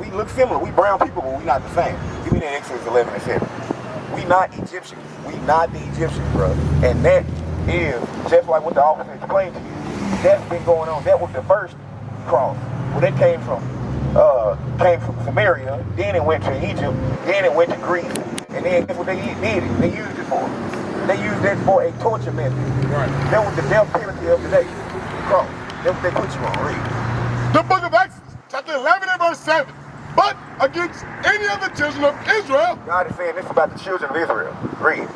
we look similar. We brown people, but we not the same. Give me that Exodus 11 and 7. We not Egyptians. We not the Egyptians, bro. And that is just like what the officer explained to you. That's been going on. That was the first cross. Well, that came from Samaria, then it went to Egypt, then it went to Greece, and then that's what they did it. They used it for. They used that for a torture method. Right. That was the death penalty of the day. The cross. That's what they put you on. Read. The book of Exodus, chapter 11 and verse 7. But against any of the children of Israel, God is saying this about the children of Israel. Read.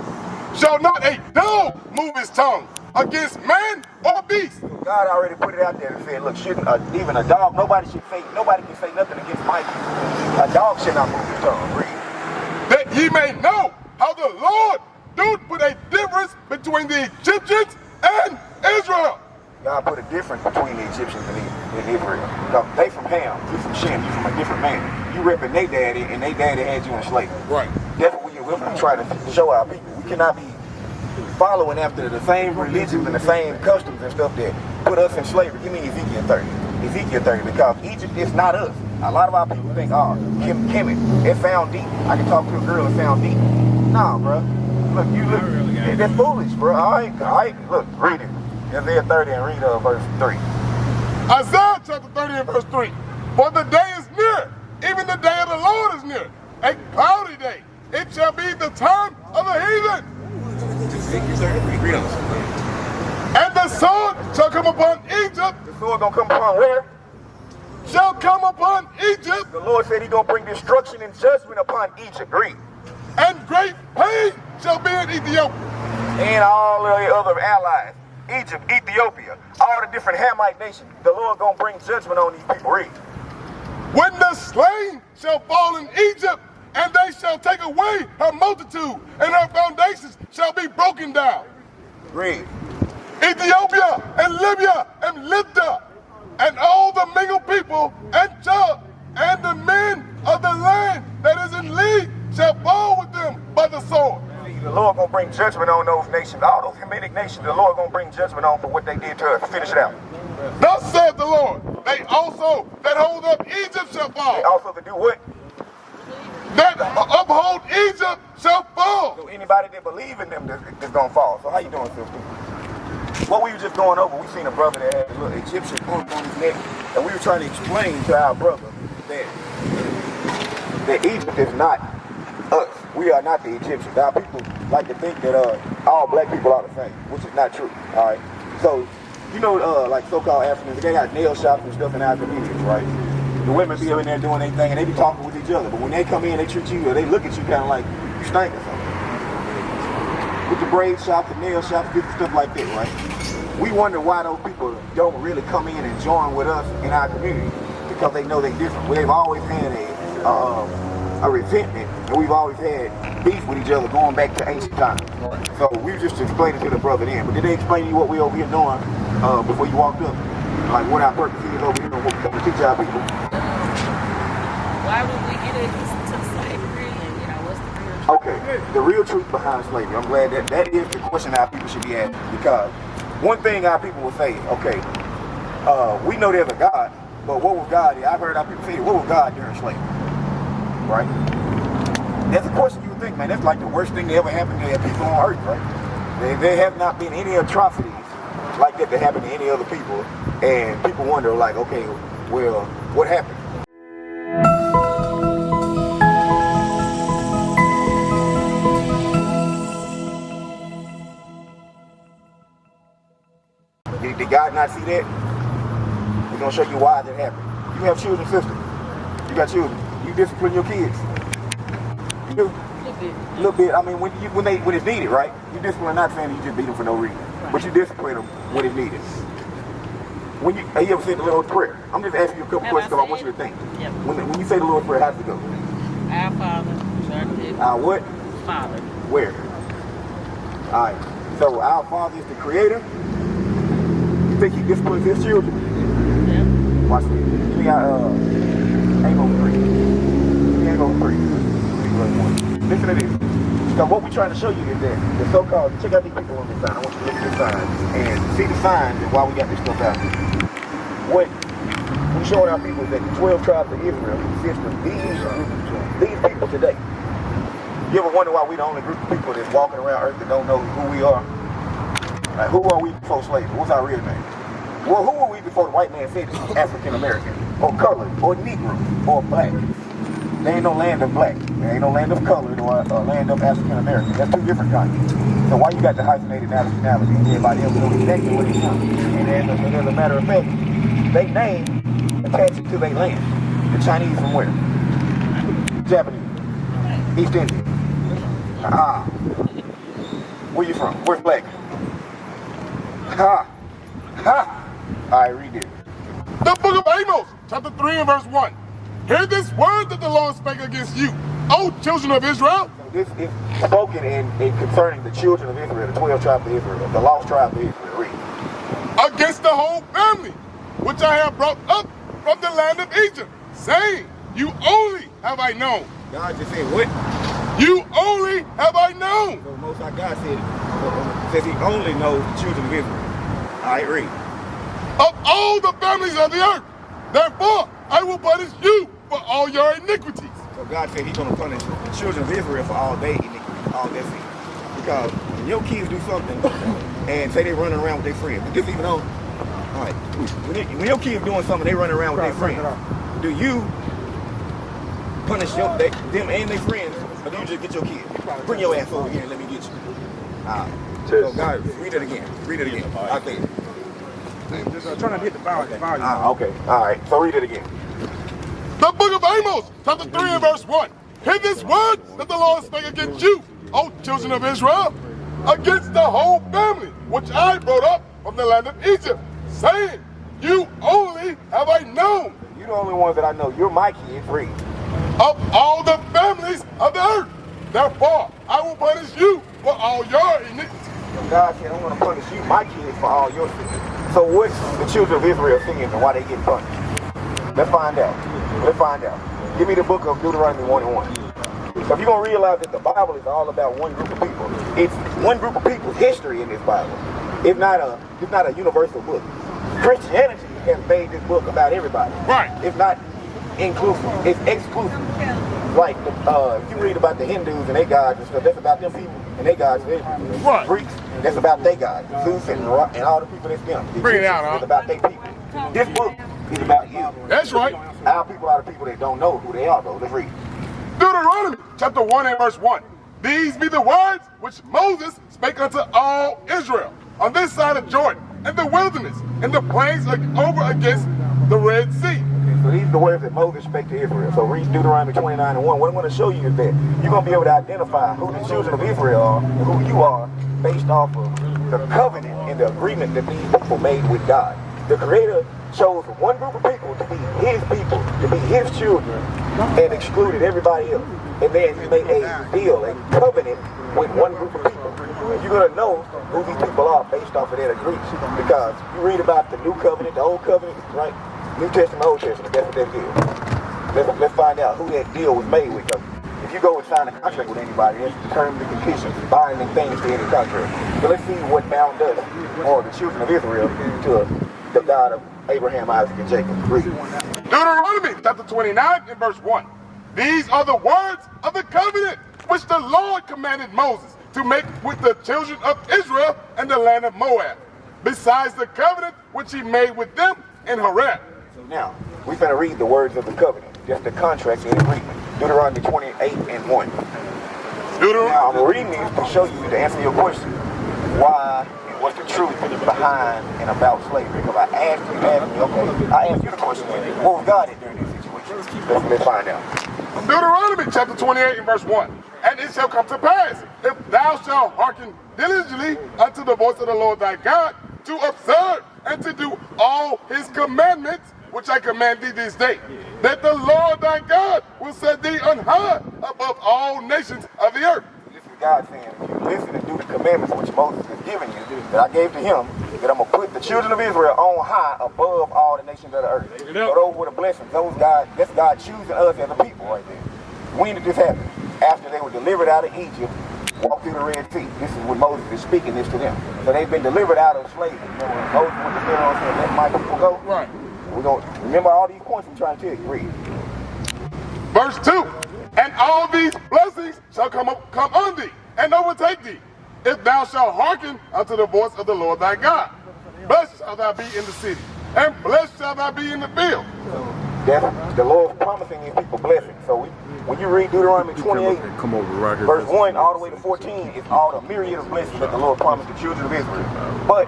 Shall not a dog move his tongue against man or beast. So God already put it out there and said, look, shouldn't even a dog, nobody can say nothing against my people. A dog should not move his tongue. Read. That ye may know how the Lord doth put a difference between the Egyptians and Israel. God put a difference between the Egyptians and Israel. No, they from Ham, you from Shem, you from a different man. You repping their daddy, and their daddy had you in slavery. Right. That's what we're trying to show our people. We cannot be following after the same religions and the same customs and stuff that put us in slavery. Give me Ezekiel 30. Ezekiel 30, because Egypt is not us. A lot of our people think, oh, Kemet, it found deep. I can talk to a girl that found deep. Nah, bro. Look, that's foolish, bro. All right, look, read it. Isaiah 30 and read verse 3. Isaiah chapter 30 and verse 3. For the day is near, even the day of the Lord is near, a cloudy day. It shall be the time of the heathen. And the sword shall come upon Egypt. The sword gonna come upon where? Shall come upon Egypt. The Lord said he's gonna bring destruction and judgment upon Egypt. Read. And great pain shall be in Ethiopia. And all of the other allies. Egypt, Ethiopia, all the different Hamite nations. The Lord gonna bring judgment on these people. Read. When the slain shall fall in Egypt, and they shall take away her multitude, and her foundations shall be broken down. Read. Ethiopia and Libya and Libya, and all the mingled people and Chub, and the men of the land that is in league shall fall with them by the sword. The Lord gonna bring judgment on those nations, all those Hamitic nations. The Lord gonna bring judgment on for what they did to us. Finish it out. Thus saith the Lord, they also that hold up Egypt shall fall. They also to do what? That uphold Egypt shall fall. So anybody that believe in them is gonna fall. So how you doing, sister? What we were just going over, we seen a brother that had a little Egyptian punk on his neck, and we were trying to explain to our brother that Egypt is not us. We are not the Egyptians. Our people like to think that all black people are the same, which is not true. All right. So you know, like so-called Africans, they got nail shops and stuff in our communities, right? The women be in there doing their thing, and they be talking with each other. But when they come in, they treat you, or they look at you kind of like you stink or something. With the braid shops, the nail shops, different stuff like that, right? We wonder why those people don't really come in and join with us in our community, because they know they're different. They've always had a resentment, and we've always had beef with each other going back to ancient times. So we just explained it to the brother then. But did they explain to you what we over here doing before you walked up? Like what our purpose is over here and what we come to teach our people? Why would we get into slavery, and what's the real truth? Okay, the real truth behind slavery. I'm glad that is the question our people should be asking, because one thing our people will say, okay, we know there's a God, but what was God? I've heard our people say, what was God during slavery? Right? That's a question you would think, man. That's like the worst thing that ever happened to people on earth, right? There have not been any atrocities like that happened to any other people, and people wonder, like, okay, well, what happened? Did God not see that? We're gonna show you why that happened. You have children, sister. You got children. You discipline your kids. You do. A little bit. I mean, when it's needed, right? You discipline. Not saying you just beat them for no reason, but you discipline them when it's needed. When you ever said the Lord's Prayer? I'm just asking you a couple questions because I want you to think. Yep. When you say the Lord's Prayer, how does it go? Our Father, which art in heaven. Our what? Father. Where? All right. So our Father is the Creator. You think He disciplines His children? Yep. Watch this. Give me ain't gonna free. He ain't gonna free. Listen to this. So what we're trying to show you is that the so-called, check out these people on this sign. I want you to look at this sign and see the signs and why we got this stuff out. What we're showing our people that the 12 tribes of Israel consist of these people today. You ever wonder why we the only group of people that's walking around earth that don't know who we are? Like, who are we before slavery? What's our real name? Well, who were we before the white man said it? African American, or colored, or Negro, or black. There ain't no land of black. There ain't no land of colored or land of African American. That's two different countries. So why you got the hyphenated nationality and everybody else knows exactly what it is? And as a matter of fact, they name attached to their land. The Chinese from where? Japanese. East Indian. Where you from? Where's black? Alright, read it. The book of Amos, chapter 3 and verse 1. Hear this word that the Lord spake against you, O children of Israel. This is spoken in concerning the children of Israel, the 12 tribes of Israel, the lost tribe of Israel. Read. Against the whole family, which I have brought up from the land of Egypt, saying, you only have I known. God just said what? You only have I known. So Most High God says he only knows the children of Israel. Alright, read. Of all the families of the earth, therefore I will punish you for all your iniquities. So God said he's going to punish the children of Israel for all their iniquities, all their sins. Because when your kids do something and say they running around with their friends, but this even on, alright, when your kids doing something, they running around with their friends, do you punish them and their friends, or do you just get your kids? Bring your ass over here and let me get you. So God, read it again. Read it again. I think. Just trying to hit the volume. Okay. Alright. So read it again. The book of Amos, chapter 3 and verse 1. Hear this word that the Lord spake against you, O children of Israel, against the whole family, which I brought up from the land of Egypt, saying, you only have I known. You're the only ones that I know. You're my kids. Read. Of all the families of the earth, therefore I will punish you for all your iniquities. God said, I'm going to punish you, my kids, for all your sins. So what's the children of Israel singing and why they get punished? Let's find out. Give me the book of Deuteronomy 1:1. So if you're going to realize that the Bible is all about one group of people, it's one group of people's history in this Bible. It's not a universal book. Christianity has made this book about everybody. Right. It's not inclusive. It's exclusive. Like if you read about the Hindus and their gods and stuff, that's about them people and their gods. Right. Greeks, that's about their gods. Zeus and all the people that's them. Bring it out, huh? It's about their people. This book is about you. That's right. Our people are the people that don't know who they are, though. Let's read. Deuteronomy chapter 1 and verse 1. These be the words which Moses spake unto all Israel on this side of Jordan, in the wilderness, in the plains over against the Red Sea. So these are the words that Moses spake to Israel. So read Deuteronomy 29:1. What I'm going to show you is that you're going to be able to identify who the children of Israel are and who you are based off of the covenant and the agreement that these people made with God. The Creator chose one group of people to be his people, to be his children, and excluded everybody else. And then he made a deal, a covenant with one group of people. And you're going to know who these people are based off of that agreement. Because you read about the new covenant, the old covenant, right? New Testament, Old Testament, that's what that is. Let's find out who that deal was made with. Because if you go and sign a contract with anybody, that's the terms and conditions, binding things to any contract. So let's see what bound us, or the children of Israel, to the God of Abraham, Isaac, and Jacob. Read. Deuteronomy chapter 29 and verse 1. These are the words of the covenant which the Lord commanded Moses to make with the children of Israel and the land of Moab, besides the covenant which he made with them in Horeb. So now, we're going to read the words of the covenant, just the contract and agreement. Deuteronomy 28 and 1. Now, I'm reading this to show you, to answer your question, why and what's the truth behind and about slavery. Because I asked you, okay, I asked you the question, what was God in during this situation? Let's find out. Deuteronomy chapter 28 and verse 1. And it shall come to pass, if thou shalt hearken diligently unto the voice of the Lord thy God, to observe and to do all his commandments, which I command thee this day, that the Lord thy God will set thee on high above all nations of the earth. This is God saying, if you listen and do the commandments which Moses has given you, that I gave to him, that I'm going to put the children of Israel on high above all the nations of the earth. So those were the blessings. That's God choosing us as a people right there. When did this happen? After they were delivered out of Egypt, walked through the Red Sea. This is when Moses is speaking this to them. So they've been delivered out of slavery. You know, when Moses went to Pharaoh and said, let my people go. Right. We're going to remember all these points I'm trying to tell you. Read. Verse 2. And all these blessings shall come on thee, and overtake thee, if thou shalt hearken unto the voice of the Lord thy God. Blessed shall thou be in the city, and blessed shall thou be in the field. That's the Lord promising his people blessings. So when you read Deuteronomy 28, verse 1 all the way to 14, it's all the myriad of blessings that the Lord promised the children of Israel. But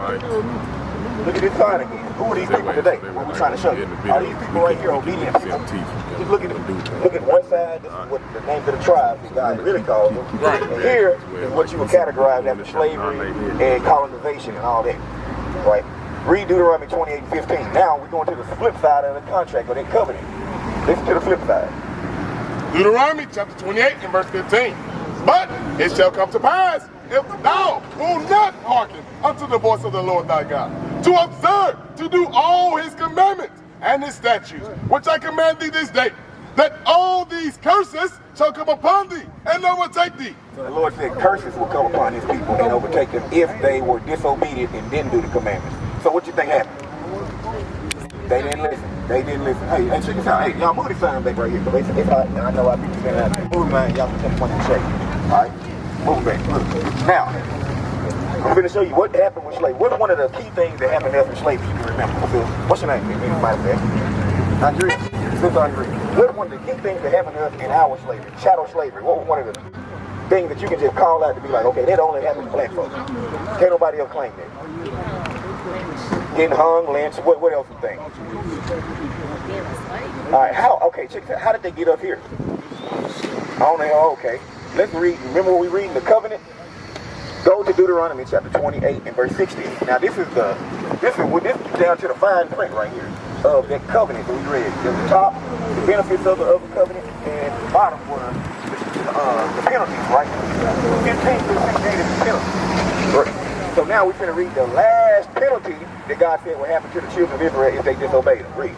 look at this sign again. Who are these people today? What we're trying to show you. Are these people right here obedient people? Just look at one side. This is what the names of the tribes that God really calls them. And here is what you would categorize after slavery and colonization and all that. Right? Read Deuteronomy 28 and 15. Now we're going to the flip side of the contract or that covenant. Listen to the flip side. Deuteronomy chapter 28 and verse 15. But it shall come to pass, if thou will not hearken unto the voice of the Lord thy God, to observe, to do all his commandments and his statutes, which I command thee this day, that all these curses shall come upon thee and overtake thee. So the Lord said curses will come upon his people and overtake them if they were disobedient and didn't do the commandments. So what you think happened? They didn't listen. They didn't listen. Hey, check this out. Hey, y'all move the sign back right here. If I know I be saying that. Move mine, y'all can take one and shake. All right? Move back. Look. Now, I'm going to show you what happened with slavery. What's one of the key things that happened after slavery you can remember? What's your name? Andrea. Sister Andrea. What's one of the key things that happened to us in our slavery? Chattel slavery. What was one of the things that you can just call out to be like, okay, that only happened to black folks? Can't nobody else claim that. Getting hung, lynched, what else you think? Alright, okay, check this out. How did they get up here? I don't know, okay. Let's read, remember what we read in the covenant? Go to Deuteronomy chapter 28 and verse 16. Now this is down to the fine print right here of that covenant that we read. There's the top, the benefits of the covenant, and the bottom were the penalties, right? 15 through 16 is the penalty. Right. So now we're going to read the last penalty that God said would happen to the children of Israel if they disobeyed him. Read.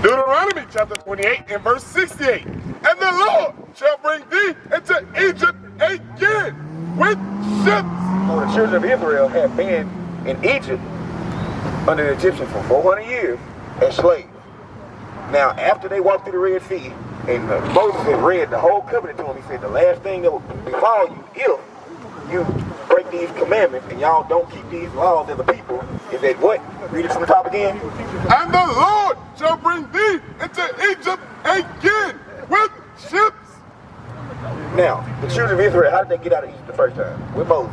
Deuteronomy chapter 28 and verse 68. And the Lord shall bring thee into Egypt again with ships. So the children of Israel had been in Egypt under the Egyptians for 400 years as slaves. Now after they walked through the Red Sea, and Moses had read the whole covenant to them, he said the last thing that will befall you if you break these commandments and y'all don't keep these laws as a people is that what? Read it from the top again. And the Lord shall bring thee into Egypt again with ships. Now, the children of Israel, how did they get out of Egypt the first time? With Moses.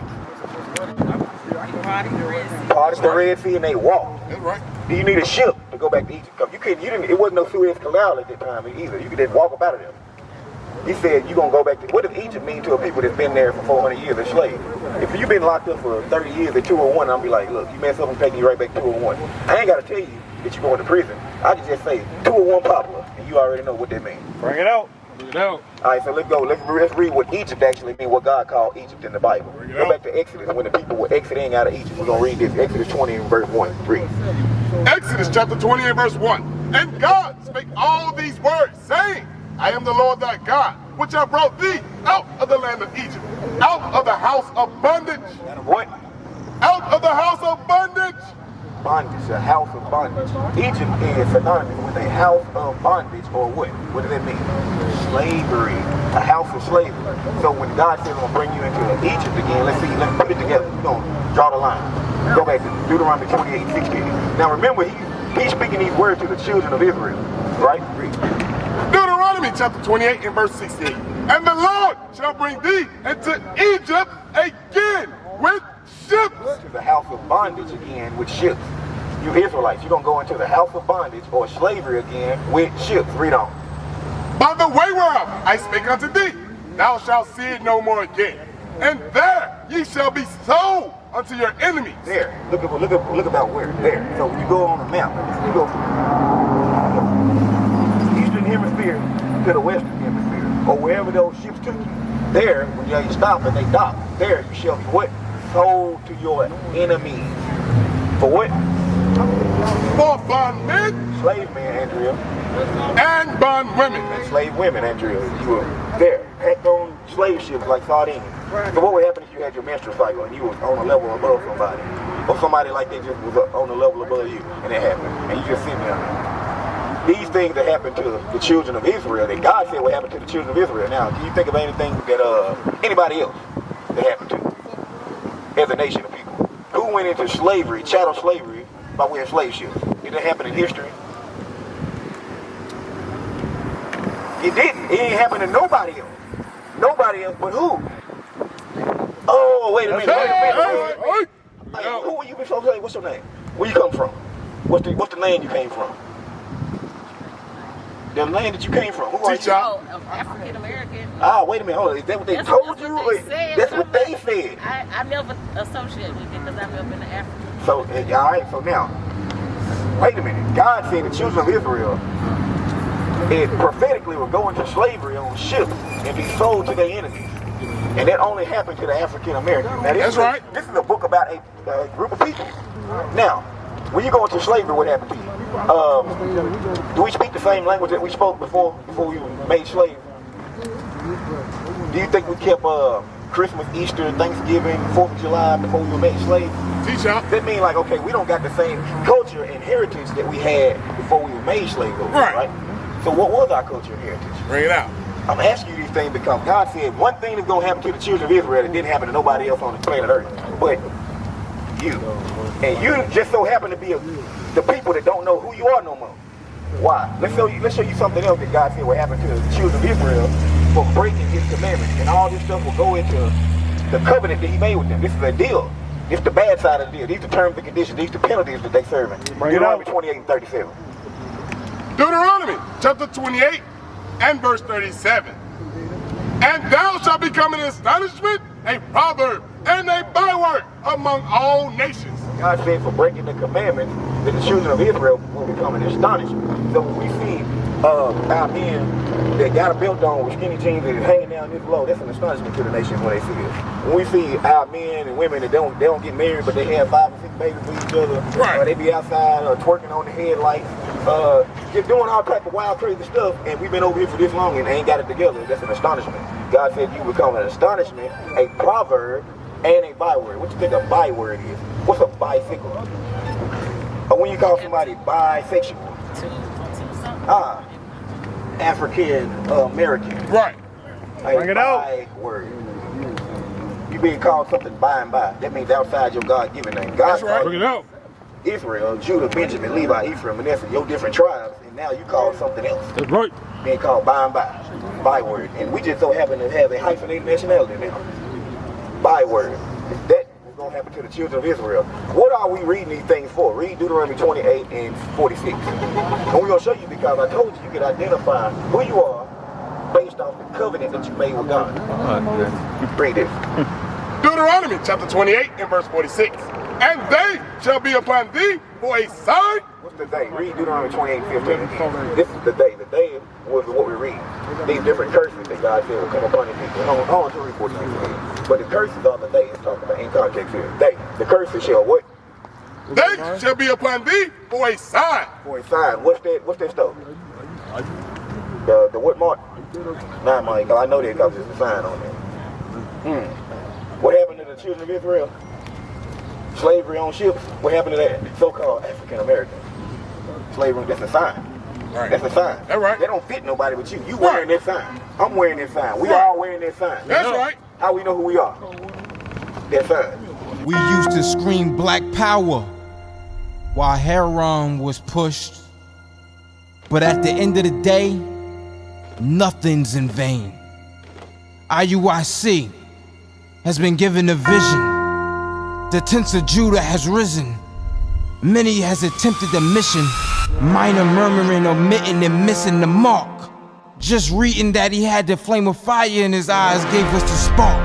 Parted the Red Sea and they walked. That's right. Do you need a ship to go back to Egypt? Because it wasn't no Suez Canal at that time either. You could just walk up out of there. He said, you're going to go back to, what does Egypt mean to a people that's been there for 400 years as slaves? If you've been locked up for 30 years at 201, I'll be like, look, you mess up, I'm taking you right back to 201. I ain't got to tell you that you're going to prison. I can just say 201 Poplar, and you already know what that means. Bring it out. Bring it out. All right, so let's go. Let's read what Egypt actually means, what God called Egypt in the Bible. Go back to Exodus, when the people were exiting out of Egypt. We're going to read this, Exodus 20 and verse 1. Read. Exodus chapter 20 and verse 1. And God spake all these words, saying, I am the Lord thy God, which have brought thee out of the land of Egypt, out of the house of bondage. What? Out of the house of bondage. Bondage, a house of bondage. Egypt is synonymous with a house of bondage, or what? What does that mean? Slavery. A house of slavery. So when God says I'm going to bring you into Egypt again, let's put it together. We're going to draw the line. Go back to Deuteronomy 28 and 16. Now remember, he's speaking these words to the children of Israel, right? Read. Deuteronomy chapter 28 and verse 68. And the Lord shall bring thee into Egypt again with ships. To the house of bondage again with ships. You Israelites, you're going to go into the house of bondage or slavery again with ships. Read on. By the way whereof I spake unto thee, thou shalt see it no more again. And there ye shall be sold unto your enemies. There. Look about where. There. So when you go on the map, you go from the eastern hemisphere to the western hemisphere, or wherever those ships took you. There, when you stop and they dock, there you shall be what? Sold to your enemies. For what? For bondmen. Slave men, Andrea. And bondwomen. And slave women, Andrea. You were there. Packed on slave ships like sardines. So what would happen if you had your menstrual cycle and you was on a level above somebody? Or somebody like that just was on a level above you and it happened. And you just sitting there. these things that happened to the children of Israel, that God said would happen to the children of Israel. Now, can you think of anything that anybody else that happened to as a nation of people? Who went into slavery, chattel slavery, by way of slave ships? Did it happen in history? It didn't. It ain't happened to nobody else. Nobody else but who? Oh, wait a minute. Who are you before? What's your name? Where you come from? What's the land you came from? The land that you came from. Who are you? Oh, African American. Ah, wait a minute. Hold on. Is that what they told you? That's what they said. I never associate with it because I've never been to Africa. So, all right. So now, wait a minute. God said the children of Israel, it prophetically will go into slavery on ships and be sold to their enemies. And that only happened to the African Americans. Now, That's right. This is a book about a group of people. Now, when you go into slavery, what happened to you? Do we speak the same language that we spoke before we were made slaves? Do you think we kept Christmas, Easter, Thanksgiving, 4th of July before we were made slaves? Teach y'all. That means like, okay, we don't got the same culture and heritage that we had before we were made slaves, right? So what was our culture and heritage? Bring it out. I'm asking you these things because God said one thing that's going to happen to the children of Israel that didn't happen to nobody else on the planet Earth, but you. And you just so happen to be the people that don't know who you are no more. Why? Let's show you something else that God said will happen to the children of Israel for breaking His commandments. And all this stuff will go into the covenant that He made with them. This is a deal. This is the bad side of the deal. These are the terms and conditions. These are the penalties that they're serving. Deuteronomy 28 and 37. Deuteronomy chapter 28 and verse 37. And thou shalt become an astonishment, a proverb, and a byword among all nations. God said for breaking the commandments that the children of Israel will become an astonishment. So when we see our men that got a belt on with skinny jeans and hanging down this low, that's an astonishment to the nation when they see it. When we see our men and women that don't get married but they have 5 or 6 babies with each other, right. They be outside twerking on the headlights, just doing all type of wild, crazy stuff, and we've been over here for this long and ain't got it together. That's an astonishment. God said you become an astonishment, a proverb, and a byword. What you think a byword is? What's a bicycle? Or when you call somebody bisexual? African American. Right. Bring it out. Byword. You being called something by and by. That means outside your God-given name. God right. Bring it out. Israel, Judah, Benjamin, Levi, Ephraim, Manasseh, your different tribes, and now you call something else. That's right. Being called by and by. Byword. And we just so happen to have a hyphenated nationality now. Byword. That is going to happen to the children of Israel. What are we reading these things for? Read Deuteronomy 28 and 46. And we're going to show you because I told you you could identify who you are based off the covenant that you made with God. Read this. Deuteronomy chapter 28 and verse 46. And they shall be upon thee for a sign. What's the day? Read Deuteronomy 28 and 15 again. This is the day. The day was what we read. These different curses that God said will come upon the people. Hold on to read 46 again. But the curses are the day it's talking about in context here. They. The curses shall what? They shall be upon thee for a sign. For a sign. What's that stuff? The what mark? Nah, Mike. I know that because there's a sign on there. What happened to the children of Israel? Slavery on ships. What happened to that so-called African American? Slavery, that's a sign. Right. That's a sign. That's right. They don't fit nobody but you. You wearing that sign. I'm wearing that sign. We all wearing that sign. That's right. How we know who we are? That sign. We used to scream black power while heroin was pushed. But at the end of the day, nothing's in vain. IUIC has been given a vision. The tents of Judah has risen. Many has attempted the mission. Minor murmuring, omitting, and missing the mark. Just reading that he had the flame of fire in his eyes gave us the spark.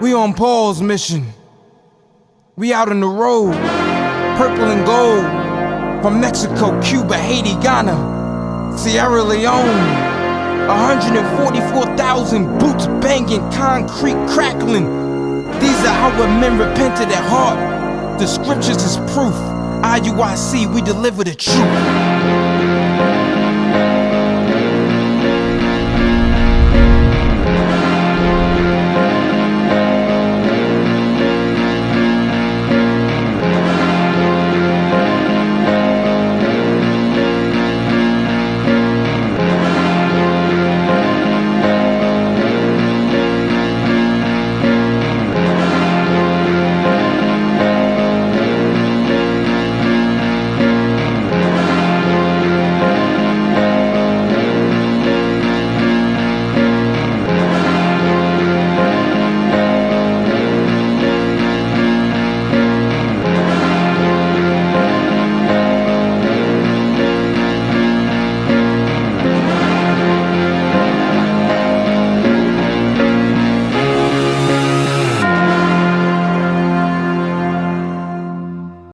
We on Paul's mission. We out on the road. Purple and gold. From Mexico, Cuba, Haiti, Ghana, Sierra Leone. 144,000 boots banging, concrete crackling. These are our men repented at heart. The scriptures is proof. IUIC, we deliver the truth.